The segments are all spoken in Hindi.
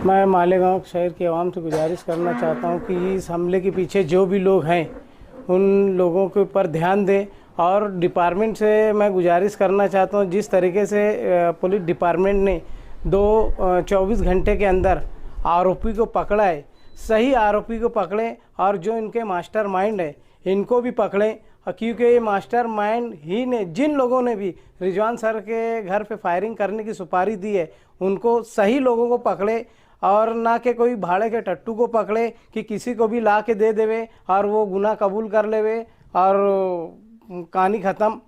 मैं मालेगांव शहर की आवाम से गुजारिश करना चाहता हूं कि इस हमले के पीछे जो भी लोग हैं उन लोगों के ऊपर ध्यान दें। और डिपार्टमेंट से मैं गुजारिश करना चाहता हूं, जिस तरीके से पुलिस डिपार्टमेंट ने 24 घंटे के अंदर आरोपी को पकड़ा है, सही आरोपी को पकड़ें और जो इनके मास्टरमाइंड है इनको भी पकड़ें। क्योंकि ये मास्टरमाइंड ही ने, जिन लोगों ने भी रिजवान सर के घर पे फायरिंग करने की सुपारी दी है, उनको सही लोगों को पकड़े और ना कि कोई भाड़े के टट्टू को पकड़े कि किसी को भी ला के दे देवे और वो गुनाह कबूल कर लेवे और कहानी ख़त्म।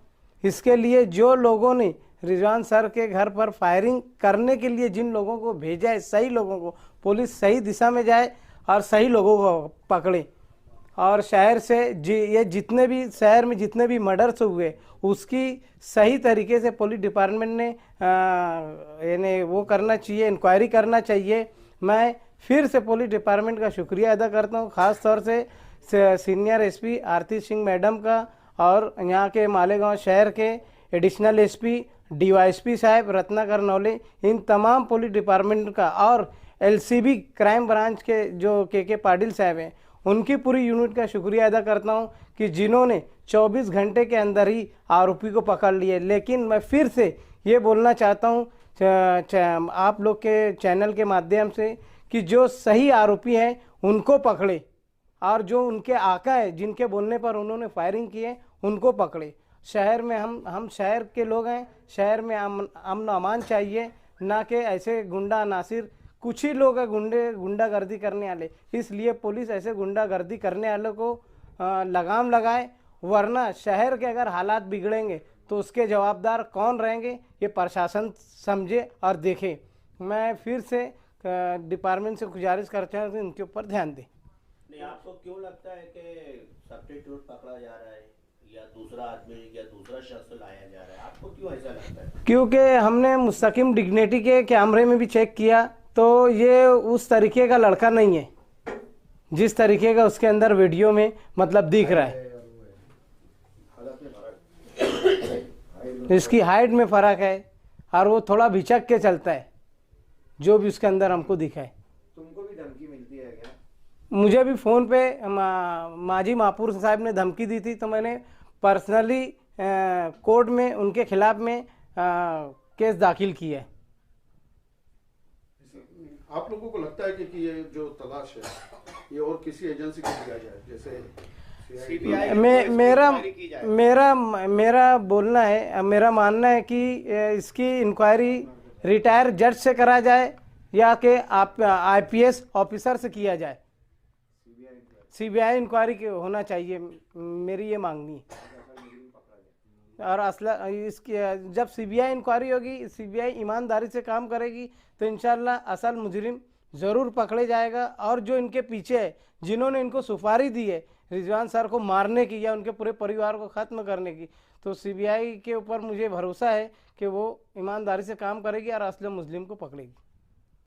इसके लिए जो लोगों ने रिजवान सर के घर पर फायरिंग करने के लिए जिन लोगों को भेजा है, सही लोगों को, पुलिस सही दिशा में जाए और सही लोगों को पकड़े। और शहर से ये जितने भी शहर में जितने भी मर्डर्स हुए उसकी सही तरीके से पुलिस डिपार्टमेंट ने यानी वो करना चाहिए, इंक्वायरी करना चाहिए। मैं फिर से पुलिस डिपार्टमेंट का शुक्रिया अदा करता हूँ, ख़ास तौर से सीनियर एसपी आरती सिंह मैडम का और यहाँ के मालेगांव शहर के एडिशनल एसपी डीवाईएसपी साहब रत्नाकर नौले, इन तमाम पुलिस डिपार्टमेंट का और एलसीबी क्राइम ब्रांच के जो के पाटिल साहब हैं उनकी पूरी यूनिट का शुक्रिया अदा करता हूं कि जिन्होंने 24 घंटे के अंदर ही आरोपी को पकड़ लिए। लेकिन मैं फिर से ये बोलना चाहता हूं आप लोग के चैनल के माध्यम से कि जो सही आरोपी हैं उनको पकड़े और जो उनके आका है जिनके बोलने पर उन्होंने फायरिंग की है उनको पकड़े। शहर में हम शहर के लोग हैं, शहर में अमन अमान चाहिए, ना कि ऐसे गुंडा नासिर कुछ ही लोग हैं गुंडागर्दी करने वाले। इसलिए पुलिस ऐसे गुंडागर्दी करने वालों को लगाम लगाए, वरना शहर के अगर हालात बिगड़ेंगे तो उसके जवाबदार कौन रहेंगे ये प्रशासन समझे और देखे। मैं फिर से डिपार्टमेंट से गुजारिश करता हूँ कि इनके ऊपर ध्यान दें। नहीं, आपको क्यों लगता है कि सब्स्टिट्यूट पकड़ा जा रहा है या दूसरा आदमी या दूसरा शख्स लाया जा रहा है? आपको क्यों ऐसा लगता है? क्योंकि हमने मुस्तकिम डिग्निटी के कैमरे में भी चेक किया तो ये उस तरीके का लड़का नहीं है जिस तरीके का उसके अंदर वीडियो में मतलब दिख रहा है। इसकी हाइट में फ़र्क है और वो थोड़ा भिचक के चलता है, जो भी उसके अंदर हमको दिखा है। तुमको भी धमकी मिलती है क्या? मुझे भी फ़ोन पे माजी मापुर साहब ने धमकी दी थी, तो मैंने पर्सनली कोर्ट में उनके खिलाफ में केस दाखिल किया है। आप लोगों को लगता है कि ये जो तलाश है ये और किसी एजेंसी को दिया जाए, जैसे सीबीआई मेरा बोलना है, मेरा मानना है कि इसकी इंक्वायरी रिटायर जज से करा जाए या कि आप आईपीएस ऑफिसर से किया जाए। सीबीआई इंक्वायरी होना चाहिए, मेरी ये मांगनी है। और असला इसकी जब सीबीआई इंक्वायरी होगी, सीबीआई ईमानदारी से काम करेगी तो इंशाल्लाह असल मुजरिम ज़रूर पकड़े जाएगा। और जो इनके पीछे है, जिन्होंने इनको सुपारी दी है रिजवान सर को मारने की या उनके पूरे परिवार को ख़त्म करने की, तो सीबीआई के ऊपर मुझे भरोसा है कि वो ईमानदारी से काम करेगी और असली मुजरिम को पकड़ेगी।